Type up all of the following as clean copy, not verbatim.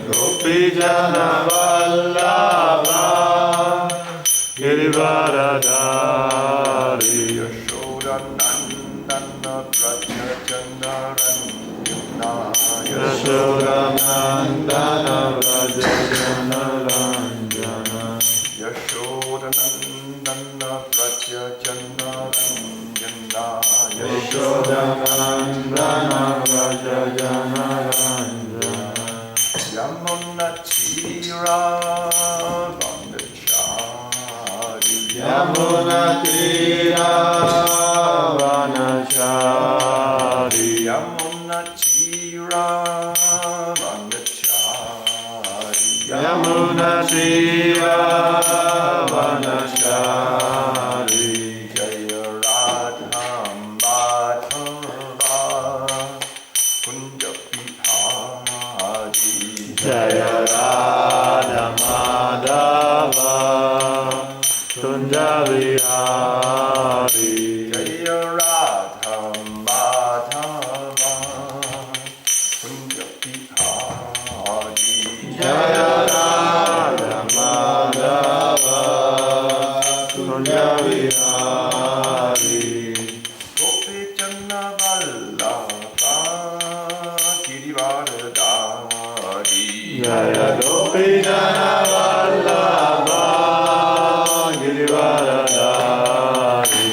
Gopijana Vallabha Girivaradari Yashodanandana Vraja Janaranjana Yashodanandana Vraja Janaranjana Yashodanandana Vraja Janaranjana Yashodanandana Vraja Janaranjana Yamuna Tira Vanachari Yamuna Tira Vanachari Yamuna Tira Vanachari Yamuna Tira Vanachari Jaya Radham Madhava Kunja Jaya Radha Madhava Kunja Vihari Jaya Radha Madhava Kunja Vihari Jaya Radha Madhava Kunja Vihari Gopijana Vallabha Girivaradari Jaya Gopijana Vallabha Girivaradari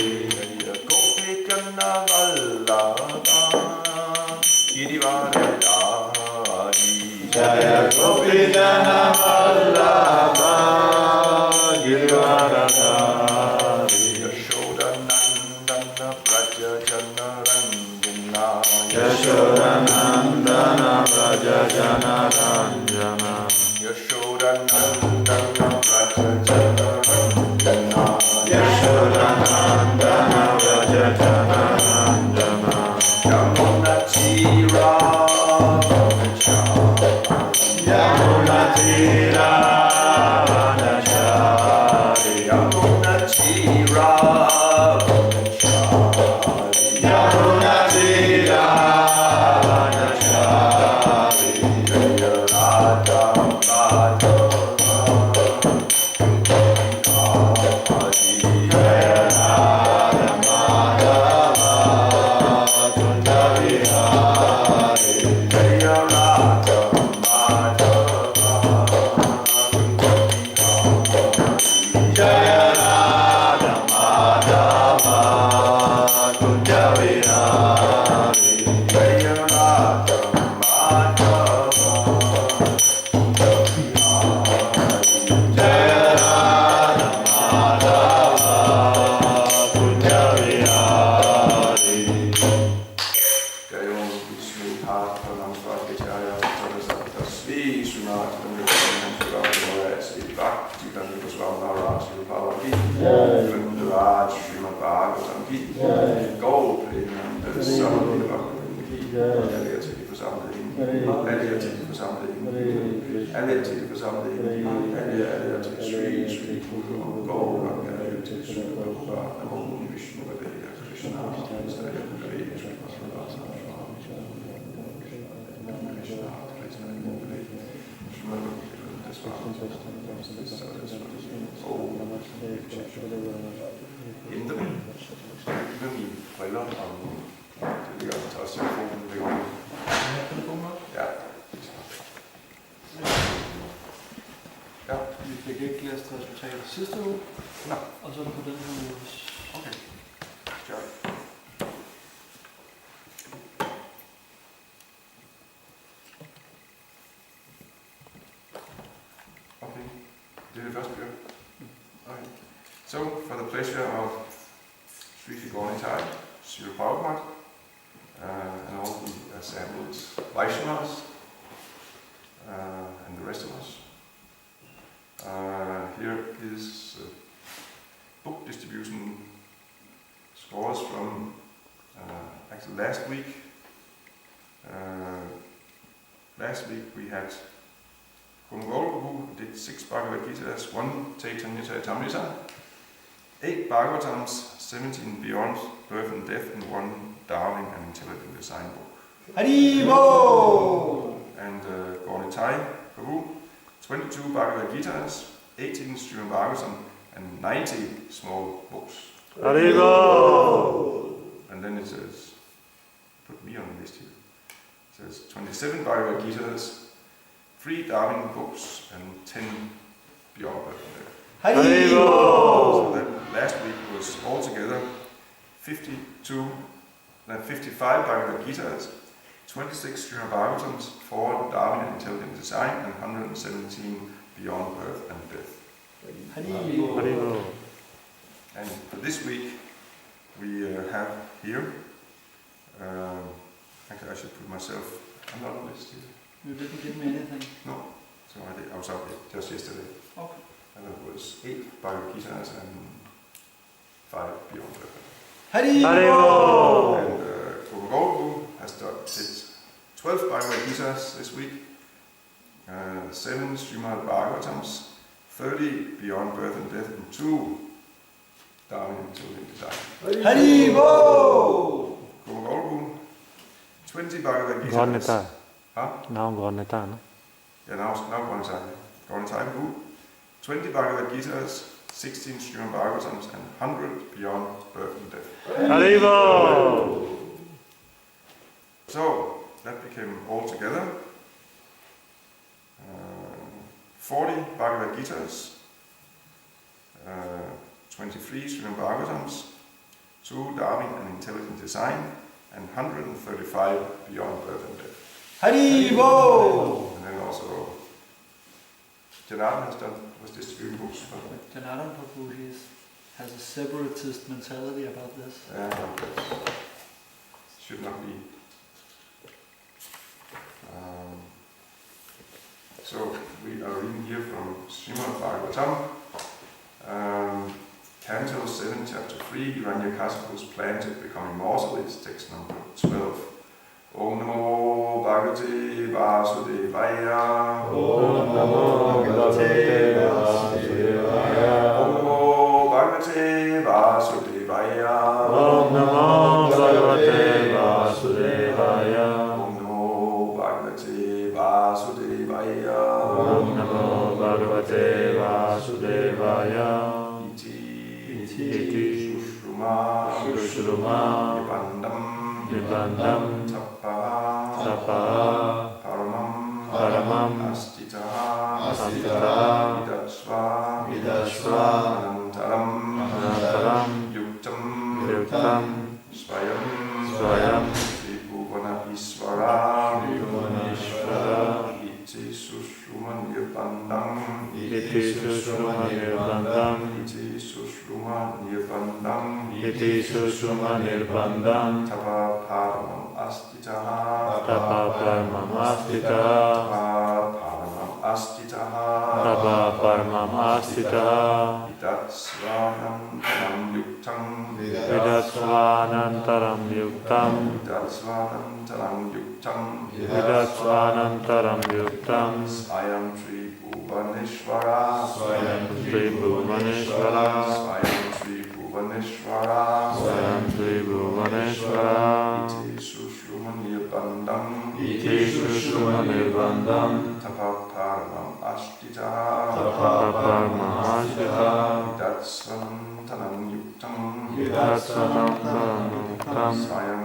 Jaya Gopijana Vallabha Girivaradari Jaya Gopijana Vallabha Girivaradari Yashodanandana Vraja Janaranjana Yashodanandana Vraja Janaranjana Yashodanandana Vraja Janaranjana Yashodanandana Vraja Janaranjana Yamuna Tira Vanachari Yamuna Tira Vanachari Yamuna Tira Vanachari Yamuna Tira Vanachari Jaya Radha Madhava Jaya Radha Madhava Kunja Vihari Jaya Radha Madhava Kunja Vihari Jaya Radha Madhava Kunja Vihari Jaya Radha Madhava Kunja Vihari Jaya Radha Madhava Kunja Vihari Jayo Vishnu Bhakta Namsvakacharya Sarasata Sri Sunata Namsvakacharya Sri Bhakti Namsvakacharya Sri Bhavati Kundaraj Srimad Bhagavatam Ki Gaur Premananda Samadi Bhagavatam Ki Alle til de forsamlede alle til de forsamlede alle til de forsamlede alle til Sri Sri Guru Gaur alle til Sri Prabhupada Namo Vishnu Padaya Krishna Hare Hare Hente dem. Med mine briller og det ligger også telefonen ligger over. Ja. Ja. Vi fik ikke læst resultatet sidste uge, Nå. og så er det på den her uge. Okay. Ja. Okay. Det er det første, vi gør. Okay. So, for the pleasure of Sri Gauranitai, Sri Prabhupada, and all the assembled Vaishnavas, and the rest of us, here is book distribution scores from actually last week. Last week we had Kumgol, who did 6 Bhagavad Gitas, 1 Chaitanya Charitamrita, 8 Bhagavatams, 17 Beyond Birth and Death, and 1 Darling and Intelligent Design book. Haribo! And Gaunitai Prabhu, 22 Bhagavad Gitas, 18 Srimad Bhagavatam, and 90 small books. Haribo! And then it says, put me on the list here. It says 27 Bhagavad Gitas, 3 Darwin books, and 10 beyond that. Haribo! So that last week was altogether 55 Bhagavad Gitas, 26 Srimad Bhagavatams, 4 Darwin and Intelligent Design, and 117 Beyond Birth and Death. Haribo! Haribo! And for this week, we have here, I should put myself, I'm not on the list here. You didn't give me anything. No, so I was up just yesterday. Okay. And it was 8 Bhagavad Gitas and 5 Beyond Birth. Haribo! And Guru has did 12 Bhagavad Gitas this week, 7 Srimad Bhagavatams, 30 Beyond Birth and Death, and 2 Darwin and Intelligent Design. Haribo! Guru 20 Bhagavad Gitas. Gaunitai. Huh? Now Gaunitai, no? Yeah, now Gaunitai. Gaunitai Guru. 20 Bhagavad Gitas, 16 Srimad Bhagavatams, and 100 Beyond Birth and Death. Haribo! So, that became altogether 40 Bhagavad Gitas, 23 Srimad Bhagavatams, 2 Darwin and Intelligent Design, and 135 Beyond Birth and Death. Haribo! And then also, Janardan was distributing books. Janardan Prabhu has a separatist mentality about this. Should not be. So we are reading here from Srimad Bhagavatam, Canto 7, Chapter 3, Hiranyakashipu's plan to become immortal is text number 12. Om Namo Bhagavate Vasudevaya. Om Namo Bhagavate Vasudevaya. Om Namo Bhagavate Vasudevaya. Om Namo Bhagavate Vasudevaya. Om Namo Bhagavate Vasudevaya. Om Namo Bhagavate Vasudevaya. Iti Sushruma Nibandam Tapa Paramam Astita Vidasva Anantaram Yuktam Swayam Tribhuvana Isvara Iti Sushruma Nibandam Iti Sushruma Nirbandam Tapa Paramam Astitaha Tapa Paramam Astitaha Vidatsvanantaram Yuktam Swayam Tribhuvaneshvara Swayam Tribhuvaneshvara Iti Sushruma Nirbandam Tapa Paramam Astitaha Vidatsvanantaram Yuktam Swayam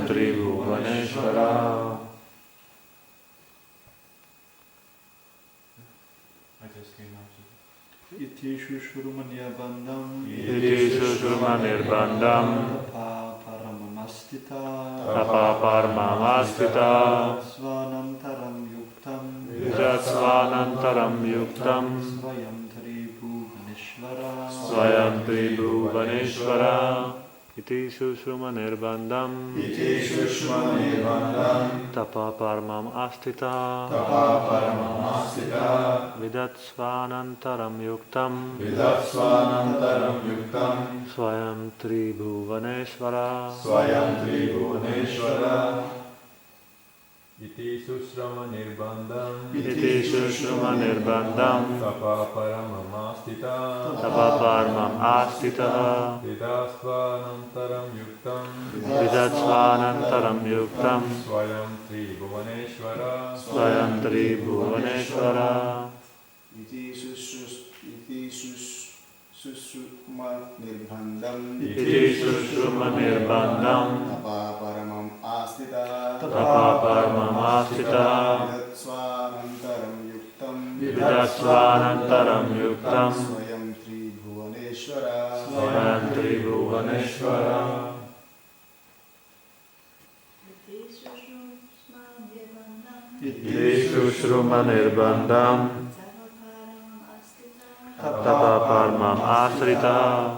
Tribhuvaneshvara. I just came out to Iti Shushurumanya Bandam. Iti Sushruma Nirbandam Tapa Paramamastita Svanantaram Yuktam. Vidatsvanantaram Yuktam Swayam Tribhuvaneshvara Iti Sushruma Nirbandam Tapa Paramam Astita Vidatsvanantaram Yuktam Swayam Tribhuvaneshvara Iti sushrama nirbandam iti sushruma nirbandam tapa paramamastita tapaparmam astita vidasvanantaram yuktam vidatsvanantaram yuktam swayam tribhuvaneshvara svayam tribhuvaneshvara iti sushruma nirbandam iti sushruma nirbandam tapa paramam astita tapaparmam astita vidatsvanantaram yuktam vidatsvanantaram yuktam swayam tribhuvaneshvara svayam tribhuvaneshvara iti sushruma nirbandam tapaparmam astita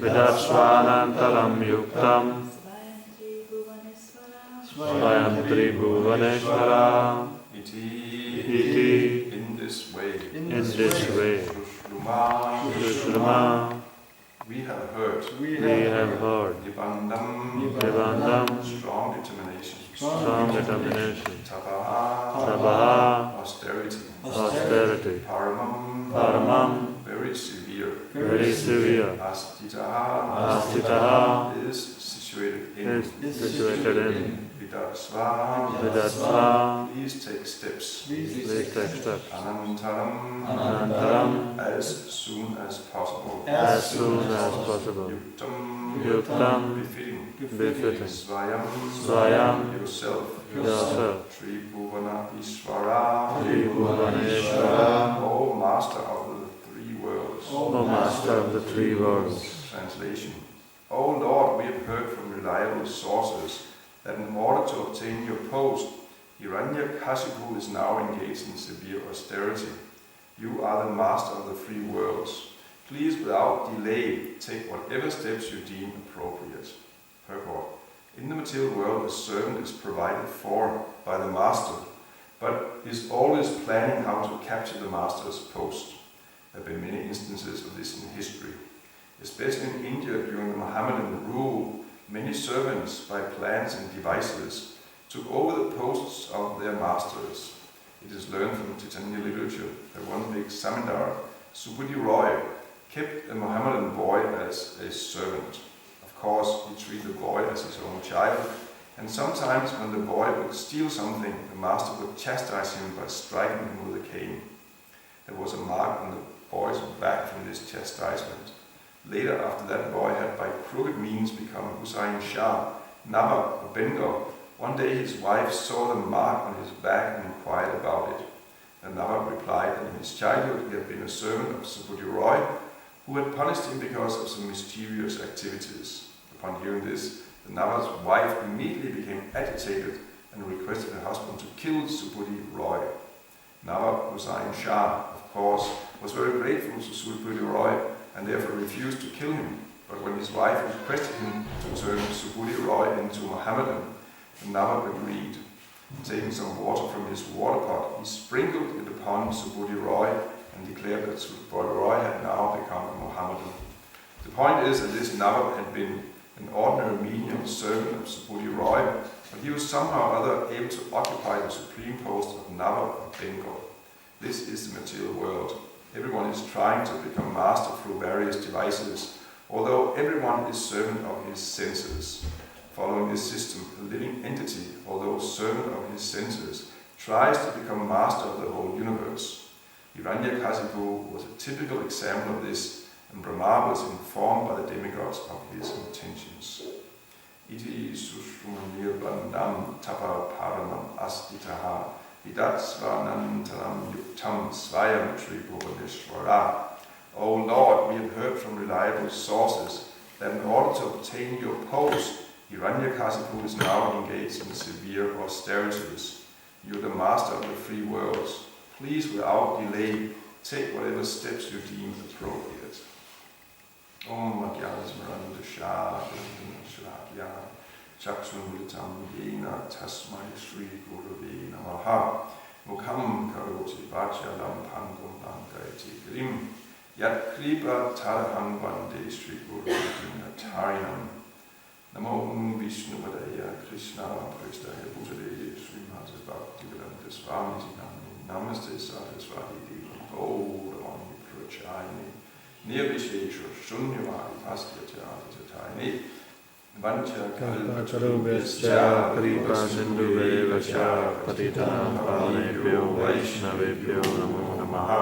vidatsvanantaram yuktam svayam tribhuvaneshvara iti In this way, sushruma we have heard we have heard Nibandam, strong determination, strong determination, Tapaha, austerity, paramam, very severe, astitaha, is situated in, Vidatsva, please take steps, Anantaram, as soon as possible, Yuktam, befitting, Svayam, yourself, Tribhuvana Ishvara, O Master of the three worlds, Translation. O Lord, we have heard from reliable sources that in order to obtain your post, Hiranyakashipu is now engaged in severe austerity. You are the master of the three worlds. Please, without delay, take whatever steps you deem appropriate. Purport. In the material world, a servant is provided for by the master, but is always planning how to capture the master's post. There have been many instances of this in history. Especially in India during the Mohammedan rule, many servants, by plans and devices, took over the posts of their masters. It is learned from Titaniya literature that one big Samindar, Subudhi Roy, kept a Mohammedan boy as a servant. Of course, he treated the boy as his own child, and sometimes when the boy would steal something, the master would chastise him by striking him with a cane. There was a mark on the boy's back from this chastisement. Later, after that boy had by crooked means become Hussain Shah, Nawab of Bengal, one day his wife saw the mark on his back and inquired about it. The Nawab replied that in his childhood he had been a servant of Subudhi Roy, who had punished him because of some mischievous activities. Upon hearing this, the Nawab's wife immediately became agitated and requested her husband to kill Subudhi Roy. Nawab Hussain Shah, of course, was very grateful to Subudhi Roy and therefore refused to kill him. But when his wife requested him to turn Subudhi Roy into Mohammedan, the Nawab agreed. Taking some water from his water pot, he sprinkled it upon Subudhi Roy and declared that Subudhi Roy had now become a Mohammedan. The point is that this Nawab had been an ordinary menial servant of Subudhi Roy, but he was somehow or other able to occupy the supreme post of Nawab of Bengal. This is the material world. Everyone is trying to become master through various devices, although everyone is servant of his senses. Following this system, a living entity, although servant of his senses, tries to become master of the whole universe. Hiranyakashipu was a typical example of this, and Brahma was informed by the demigods of his intentions. Iti sushrumaniya bandam tapa paranam astitaha vidatsvanantaram yuktam svayam tribhuvaneshvara. O Lord, we have heard from reliable sources that in order to obtain your post, Hiranyakashipu is now engaged in severe austerities. You are the master of the three worlds. Please, without delay, take whatever steps you deem appropriate. Om Madhyasmaranda Shadya Chakshunvitam Yena Tasmai Sri Gurave Namaha Mukham Karoti Vachalam Pangam Bangaiti Grim Yat Kripa Taraham Vande Sri Gurave Tarinam Namo Vishnu Padaya Krishna Prestaya Bhutale Srimati Bhaktivedanta Swami Namaste Saraswati Gaudavani Prachayani Nirvishesha Shunyavadi Pastyachari Tatayani Vancha Kalpatarubhyascha Kripa Sindhuvevascha Patitanam Pavanebhyo Vaishnavebhyo Namo Namaha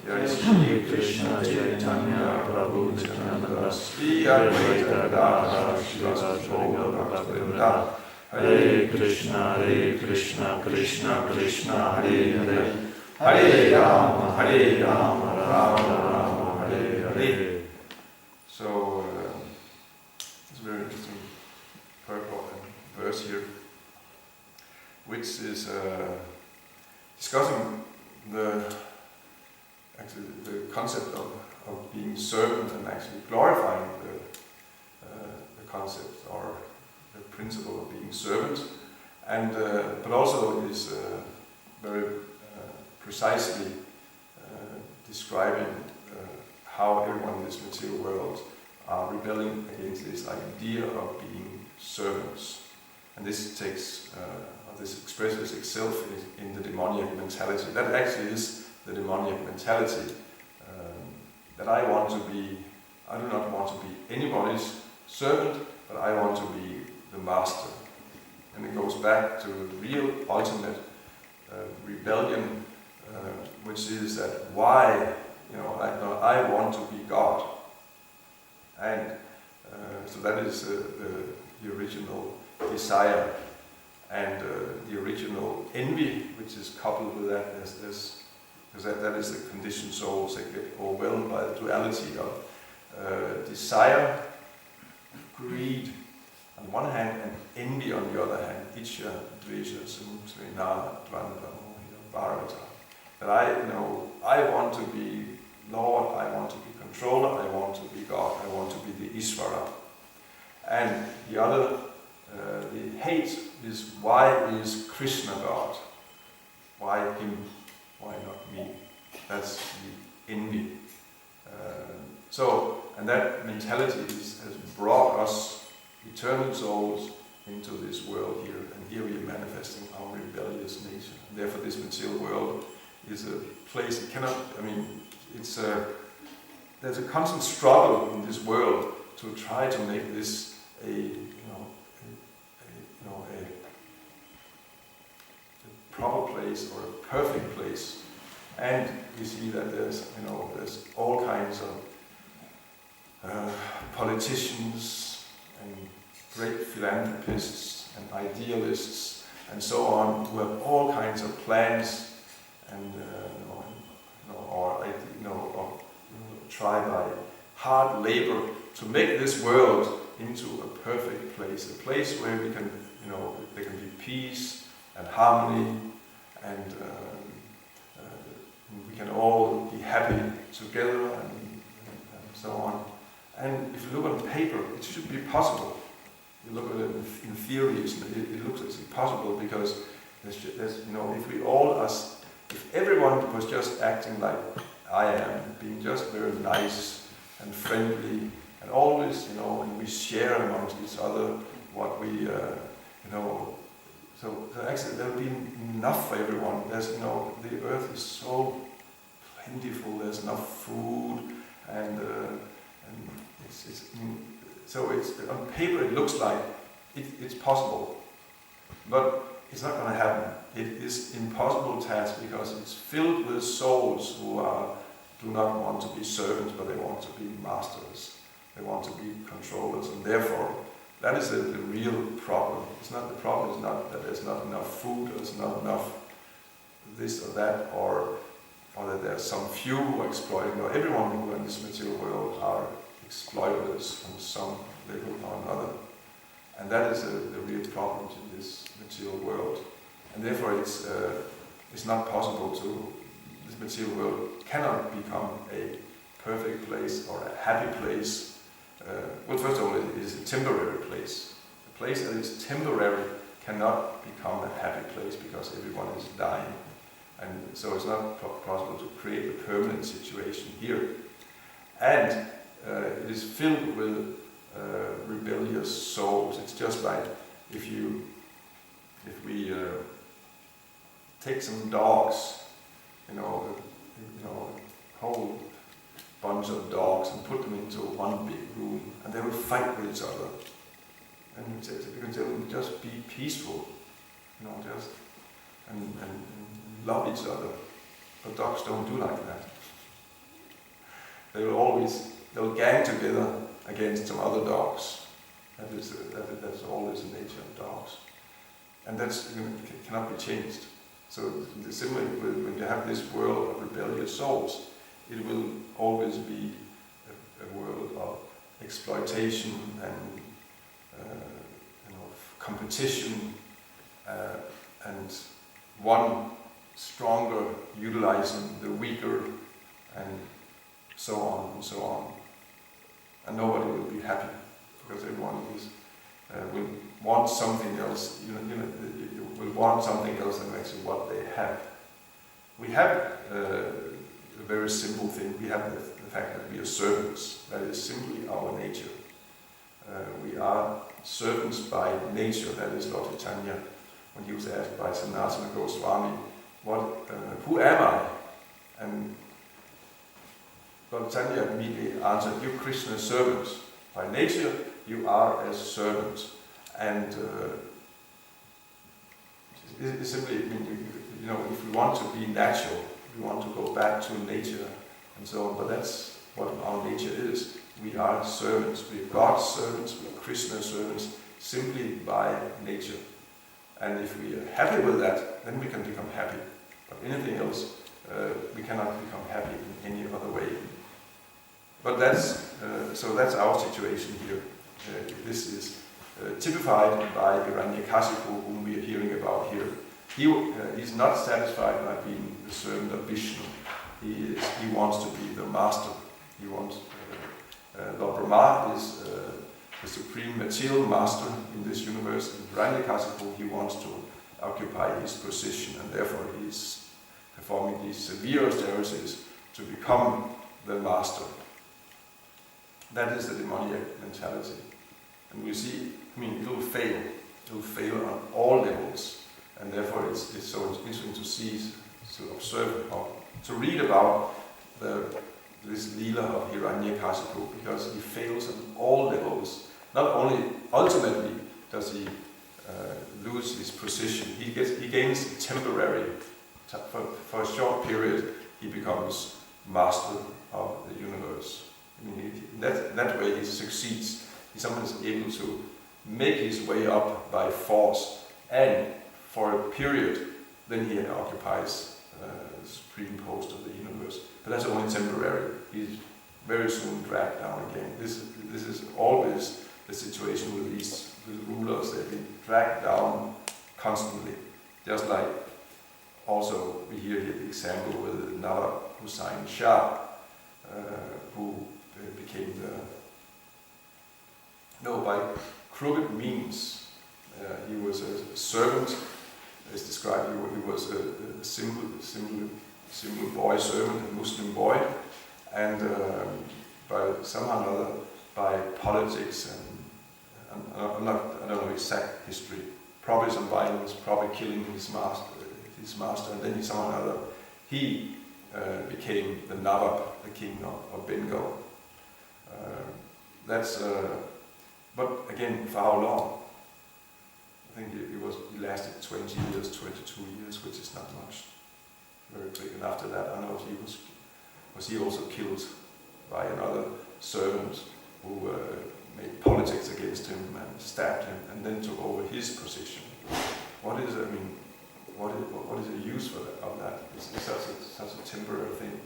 Jai Shri Krishna Chaitanya Prabhu Nityananda Shri Advaita Gadadhara Srivasadi Gaura Hare Krishna Krishna Krishna Hare Hare Hare Rama Rama Hare Hare. So it's a very interesting purport and verse here, which is discussing the concept of being servant and actually glorifying the concept or the principle of being servant, and but also it is very precisely describing how everyone in this material world are rebelling against this idea of being servants. And this takes, this expresses itself in the demoniac mentality. That actually is the demoniac mentality, that I do not want to be anybody's servant, but I want to be the master. And it goes back to the real ultimate rebellion, which is that why, I want to be God. And so that is the original desire, and the original envy, which is coupled with that, because that is the conditioned souls that get overwhelmed by the duality of desire, greed on one hand, and envy on the other hand. Ichya, dvesha, samsrina, dvandva, bharata. That I want to be Lord, I want to be controller, I want to be God, I want to be the Ishvara. And the other, the hate is, why is Krishna God? Why him? Why not me? That's the envy. And that mentality has brought us, eternal souls, into this world here. And here we are manifesting our rebellious nature. And therefore this material world is a place that cannot, there's a constant struggle in this world to try to make this a proper place or a perfect place. And we see that there's all kinds of politicians and great philanthropists and idealists and so on, who have all kinds of plans and try by hard labor to make this world into a perfect place, a place where we can, there can be peace and harmony, and we can all be happy together and so on. And if you look on paper, it should be possible. You look at it in theories, it looks as impossible, because if everyone was just acting like I am, being just very nice and friendly, and always, and we share amongst each other what we, so actually there will be enough for everyone. There's, the earth is so plentiful. There's enough food, and so on paper it looks like it's possible, but it's not going to happen. It is an impossible task, because it's filled with souls who do not want to be servants, but they want to be masters. They want to be controllers, and therefore that is the real problem. The problem is not that there's not enough food, or there's not enough this or that, or that there's some few who are exploiting. No, everyone who in this material world are exploiters on some level or another. And that is the real problem in this material world. And therefore it's not possible this material world cannot become a perfect place or a happy place. Well, first of all, it is a temporary place. A place that is temporary cannot become a happy place, because everyone is dying. And so it's not possible to create a permanent situation here. And it is filled with rebellious souls. It's just like if we take some dogs, a whole bunch of dogs, and put them into one big room, and they will fight with each other. And you can tell them, just be peaceful, just and love each other. But dogs don't do like that. They'll gang together against some other dogs. That's always the nature of dogs, and that's cannot be changed. So similarly, when you have this world of rebellious souls, it will always be a world of exploitation and competition, and one stronger utilizing the weaker, and so on and so on. And nobody will be happy, because everyone will want something else. You will want something else than actually what they have. We have a very simple thing. We have the fact that we are servants. That is simply our nature. We are servants by nature. That is Lord Chaitanya, when he was asked by Sanatana Goswami, who am I? And Lord Chaitanya immediately answered, you Krishna's servants. By nature, you are as servants. And it's simply, if we want to be natural, we want to go back to nature and so on, but that's what our nature is. We are servants. We are God's servants. We are Krishna's servants, simply by nature. And if we are happy with that, then we can become happy. But anything else, we cannot become happy in any other way. But that's our situation here. This is typified by Hiranyakashipu, whom we are hearing about here. He is not satisfied by being the servant of Vishnu. He wants to be the master. He wants. Lord Brahma is the supreme material master in this universe. In Hiranyakashipu, he wants to occupy his position, and therefore he is performing these severe austerities to become the master. That is the demoniac mentality. And we see, it will fail. It will fail on all levels. And therefore it's so interesting to see, to observe, or to read about this Leela of Hiranyakashipu, because he fails on all levels. Not only ultimately does he lose his position, he gains temporary, for a short period, he becomes master of the universe. In that way he succeeds. He sometimes is able to make his way up by force, and for a period, then he occupies the supreme post of the universe. But that's only temporary. He's very soon dragged down again. This is always the situation with these rulers. They've been dragged down constantly. Just like also we hear here the example with Nawab Hussain Shah, who became by crooked means. He was a servant, as described. He was a simple boy servant, a Muslim boy, and by somehow or another, by politics and I don't know exact history, probably some violence, probably killing his master, and then somehow or another he became the Nawab, the king of Bengal. But again, for how long? I think he lasted 20 years, 22 years, which is not much. Very quick. And after that, I don't know if was he also killed by another servant who made politics against him and stabbed him, and then took over his position. What is the use of that? It's such a temporary thing.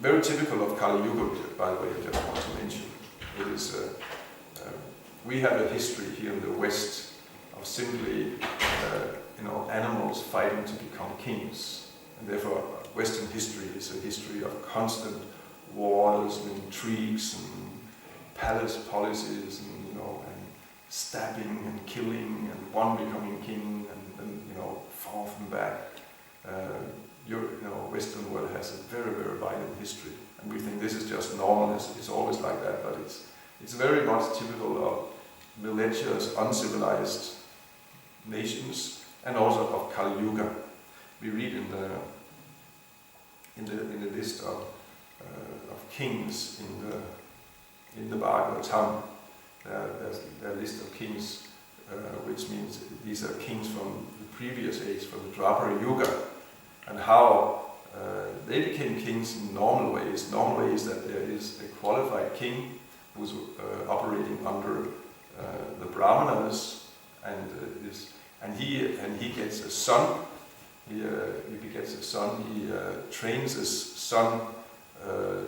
Very typical of Kali Yuga, by the way. I just want to mention it is. We have a history here in the West of simply, animals fighting to become kings, and therefore Western history is a history of constant wars and intrigues and palace policies, and stabbing and killing, and one becoming king and then fall from back. Western world has a very, very violent history, and we think this is just normal. It's always like that, but it's very much typical of malicious, uncivilized nations, and also of Kali Yuga. We read in the list of kings in the Bhagavatam. There's a list of kings, which means these are kings from the previous age, from the Dwapara Yuga, and how they became kings in normal ways. Normal ways that there is a qualified king who's operating under the Brahmanas, and he gets a son. He begets a son. He trains his son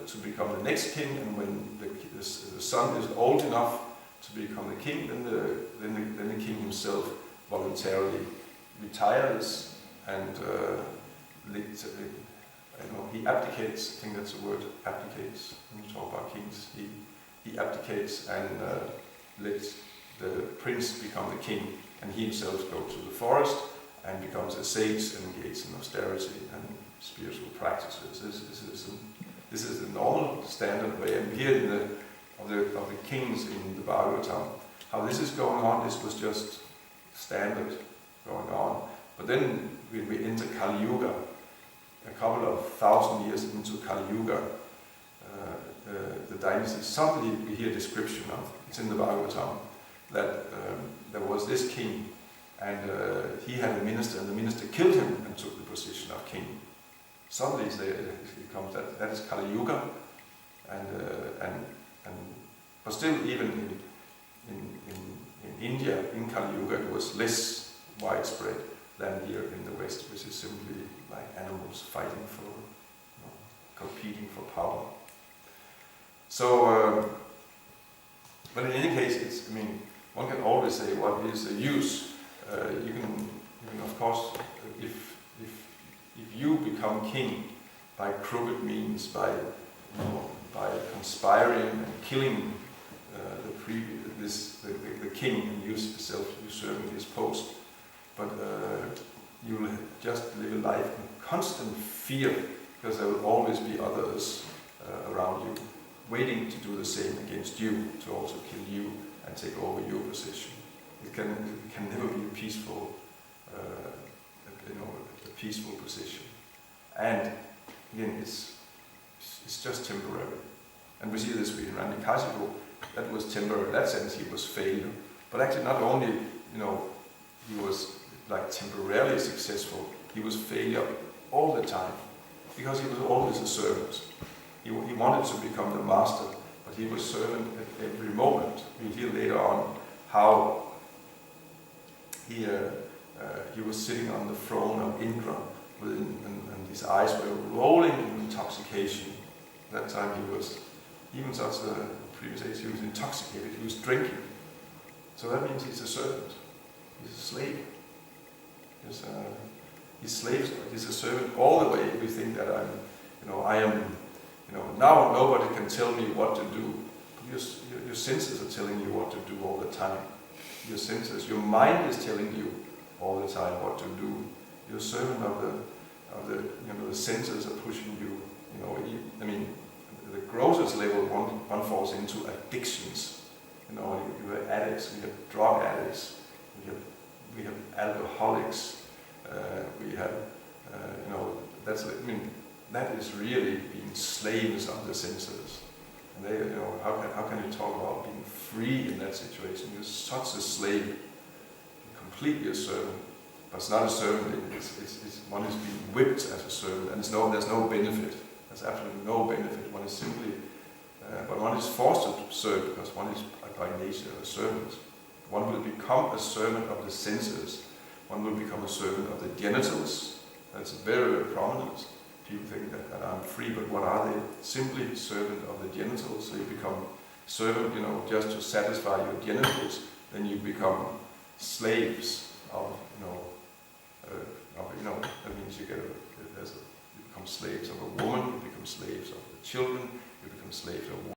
to become the next king, and when the son is old enough to become the king, then the king himself voluntarily retires and he abdicates. I think that's the word, abdicates. When you talk about kings, he abdicates and lets the prince become the king, and he himself goes to the forest and becomes a sage and engages in austerity and spiritual practices. This is the normal standard way. And here of the kings in the Bhagavatam, how this is going on, this was just standard going on. But then when we enter Kali Yuga, a couple of thousand years into Kali Yuga, the dynasty, suddenly we hear a description of, it's in the Bhagavatam, that there was this king, and he had a minister, and the minister killed him and took the position of king. Suddenly it comes that is Kali Yuga, but still, even in India, in Kali Yuga, it was less widespread than here in the West, which is simply like animals fighting for, competing for power. So, but in any case, one can always say, what is the use? You can, of course, if you become king by crooked means, by conspiring and killing the king and usurping his post, but you will just live a life in constant fear, because there will always be others around you waiting to do the same against you, to also kill you and take over your position. It can never be a peaceful, a peaceful position. And again, it's just temporary. And we see this with Hiranyakashipu. That was temporary. In that sense, he was failure. But actually, not only he was like temporarily successful, he was failure all the time, because he was always a servant. He wanted to become the master, but he was servant at every moment. We'll hear later on how he was sitting on the throne of Indra, and his eyes were rolling in intoxication. At that time he was, even such a previous age, he was intoxicated, he was drinking. So that means he's a servant, he's a slave. He's slaves, he's a servant all the way. We think that now nobody can tell me what to do. Your senses are telling you what to do all the time. Your senses, your mind is telling you all the time what to do. You're a servant of the senses are pushing you. The grossest level one falls into addictions. You have addicts, we have drug addicts, we have alcoholics, we have that is really being slaves of the senses. And they, how can you talk about being free in that situation? You're such a slave, completely a servant. But it's not a servant. One is being whipped as a servant, and there's no benefit. There's absolutely no benefit. One is simply, but one is forced to serve because one is by nature a servant. One will become a servant of the senses. One will become a servant of the genitals. That's very, very prominent. People think that I'm free, but what are they? Simply servant of the genitals. So you become servant, just to satisfy your genitals. Then you become slaves of, that means you become slaves of a woman, you become slaves of the children, you become slaves of